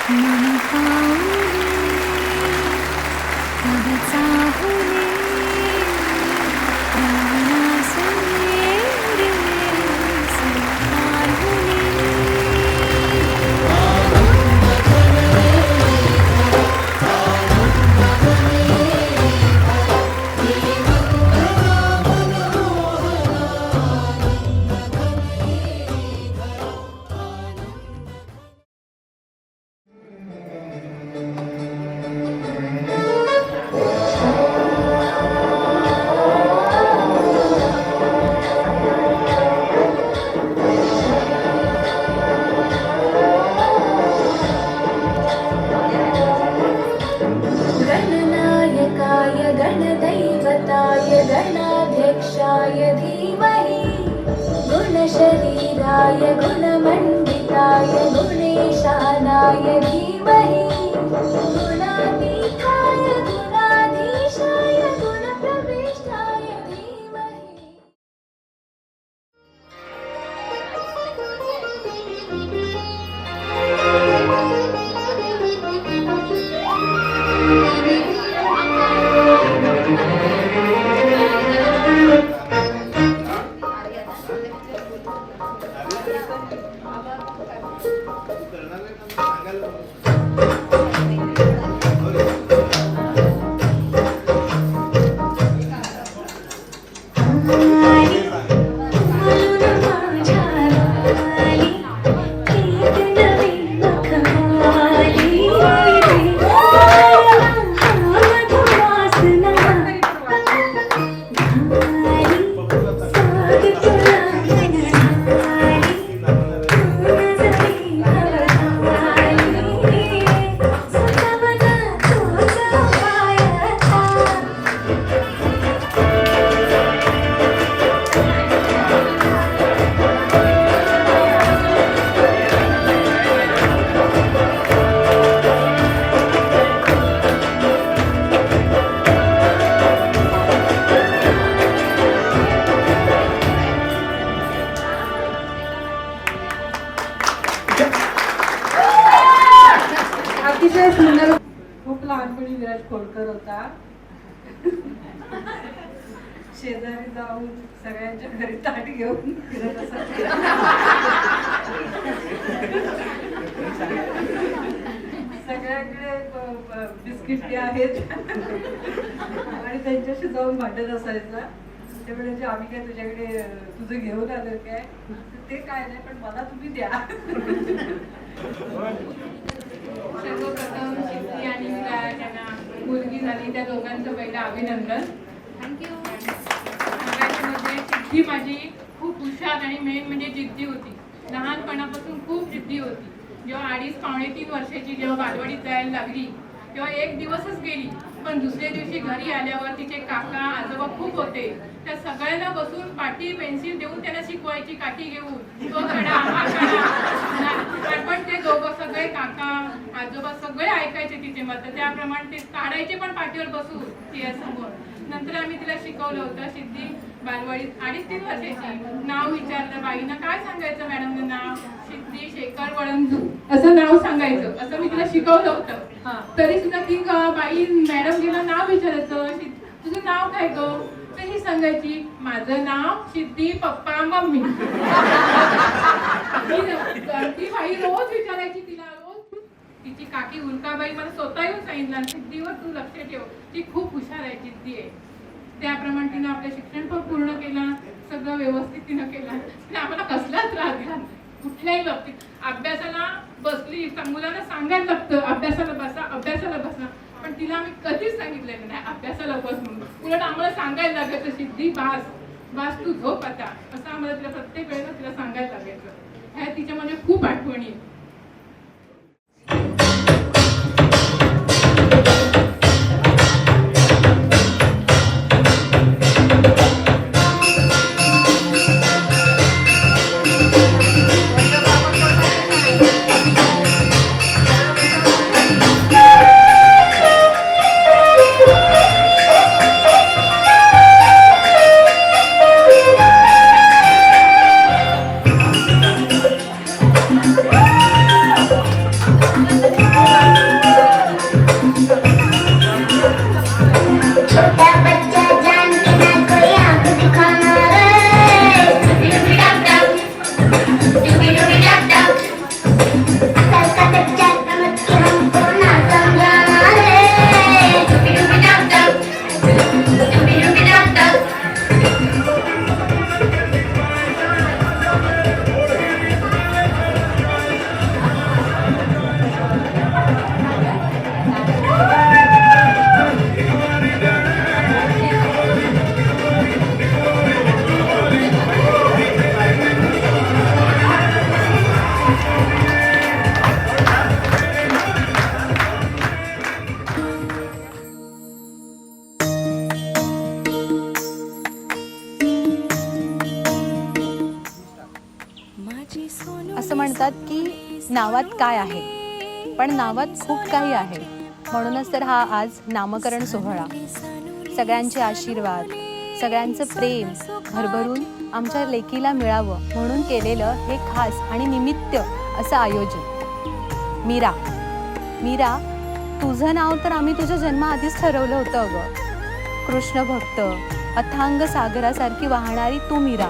मन पाऊले तव चाहुले प्राणासुरे रे सकाळुले गणनायकाय गणदैवताय गणाध्यक्षाय धीमहि गुणशरीराय गुणमण्डिताय गुणेशानाय धीमहि गुणातीताय गुणाधीशाय गुणप्रविष्टाय धीमहि अतिशय सुंदर. खूप लहानपणी विराज खोडकर होता. शेजारी जाऊन सगळ्यांच्या घरी ताट घेऊन फिरत असायचा. सगळ्याकडे बिस्किट आहेत आणि त्यांच्याशी जाऊन भांडत असायचा. ते म्हणजे आम्ही काय तुझ्याकडे तुझं घेऊन आलं काय, ते काय नाही पण मला तुम्ही द्या. सर्वप्रथम सिद्धी आणि त्यांना मुलगी झाली त्या दोघांचं पहिलं अभिनंदन. थँक्यू. सांगायचं म्हणजे सिद्धी माझी खूप हुशार आणि मेन म्हणजे जिद्दी होती. लहानपणापासून खूप जिद्दी होती. जेव्हा 2.5-3 वर्षाची जेव्हा बालवाडीत जायला लागली तेव्हा एक दिवसच गेली, पण दुसऱ्या दिवशी घरी आल्यावर तिचे काका आजोबा खूप होते. त्या सगळ्यांना बसून पाटी पेन्सिल देऊन त्यांना शिकवायची, काठी घेऊन तो खडा हा खडा. पण ते दोघं सगळे काका आजोबा सगळे ऐकायचे तिचे मत, त्याप्रमाणे ते काढायचे पण पाठीवर बसून तिच्यासमोर. नंतर आम्ही तिला शिकवलं होतं. सिद्धी बालवाडीत 2.5-3 वर्षाची. नाव विचारलं बाईनं, काय सांगायचं मॅडमनं नाव? सिद्धी शेखर वळंजू असं नाव सांगायचं, असं मी तिला शिकवलं होतं. तरी सुद्धा ती बाई मॅडम तिला नाव विचारायचं, तुझं नाव काय ग? तर ही सांगायची, माझं नाव सिद्धी पप्पा मम्मी. ती बाई रोज विचारायची तिला, रोज. तिची काकी उल्काबाई मला स्वतः येऊन सांगितलं, सिद्धीवर तू लक्ष ठेव, ती खूप हुशार आहे, जिद्दी आहे. त्याप्रमाणे तिनं आपलं शिक्षण पण पूर्ण केलं, सगळं व्यवस्थित तिनं केलं. तिने आम्हाला कसलाच त्रास दिला कुठल्याही बाबतीत. अभ्यासाला बसली, मुलांना सांगायला लागतं अभ्यासाला बसा, अभ्यासाला बसा, पण तिला आम्ही कधीच सांगितलेलं नाही अभ्यासाला बस म्हणून. उलट आम्हाला सांगायला लागायचं, सिद्धी बास तू झोप आता, असं आम्हाला तिला प्रत्येक वेळेला तिला सांगायला लागायचं. ह्या तिच्यामध्ये खूप आठवणी. Woo! म्हणतात की नावात काय आहे, पण नावात खूप काही आहे. म्हणूनच तर हा आज नामकरण सोहळा, सगळ्यांचे आशीर्वाद, सगळ्यांचं प्रेम भरभरून आमच्या लेकीला मिळावं म्हणून केलेलं हे खास आणि निमित्त असं आयोजन. मीरा, मीरा तुझं नाव तर आम्ही तुझ्या जन्माआधीच ठरवलं होतं अगं. कृष्ण भक्त, अथांग सागरासारखी वाहणारी तू मीरा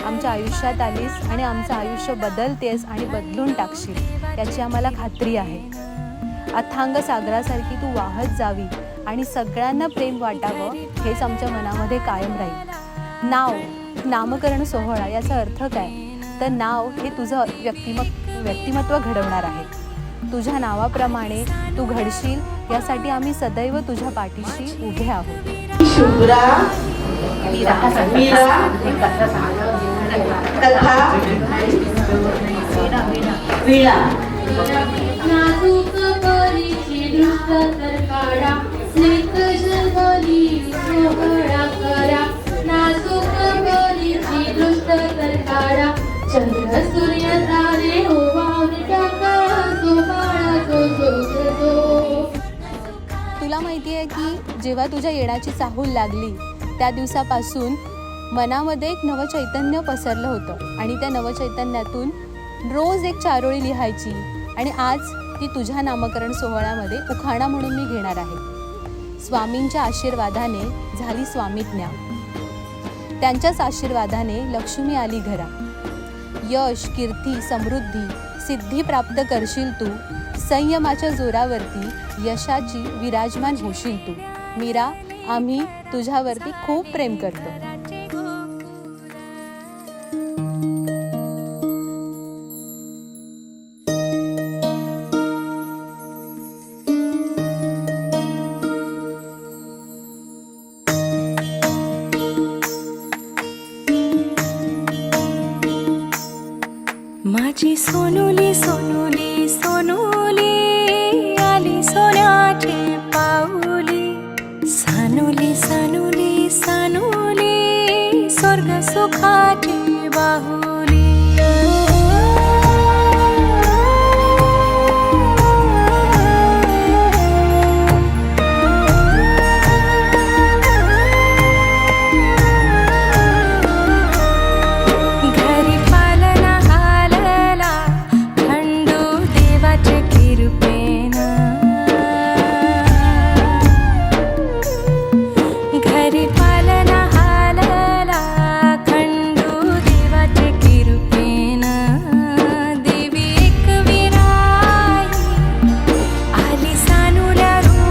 आमच्या आयुष्यात आलीस आणि आमचं आयुष्य बदलतेस आणि बदलून टाकशील याची आम्हाला खात्री आहे. अथांग सागरासारखी तू वाहत जावी आणि सगळ्यांना प्रेम वाटावं हेच आमच्या मनामध्ये कायम राहील. नाव, नामकरण सोहळा याचा अर्थ काय, तर नाव हे तुझं व्यक्तिमत्व घडवणार आहे. तुझ्या नावाप्रमाणे तू घडशील यासाठी आम्ही सदैव तुझ्या पाठीशी उभे आहोत. शुभ्रा, मीरा, कथा, वीणा. नाजूक परीची दृष्ट तर काढा, स्मित जगली सोहळा करा. नाजूक परीची दृष्ट तर काढा, चंद्र सूर्य तारे ओवाळून टाका, सोहळा जो. तुला माहिती आहे की जेव्हा तुझ्या येण्याची चाहूल लागली त्या दिवसापासून मनामध्ये एक नवचैतन्य पसरलं होतं आणि त्या नवचैतन्यातून रोज एक चारोळी लिहायची आणि आज ती तुझ्या नामकरण सोहळ्यामध्ये उखाणा म्हणून मी घेणार आहे. स्वामींच्या आशीर्वादाने झाली स्वामीज्ञा, त्यांच्याच आशीर्वादाने लक्ष्मी आली घरा. यश, कीर्ती, समृद्धी, सिद्धी प्राप्त करशील तू, संयमाच्या जोरावरती यशाची विराजमान होशील तू. मीरा, आम्ही तुझ्यावरती खूप प्रेम करतो. माझी सोनुली सोनुली सोनुली आली सोन्याची पाऊली. सानुली सानुली सानुली स्वर्ग सुखाची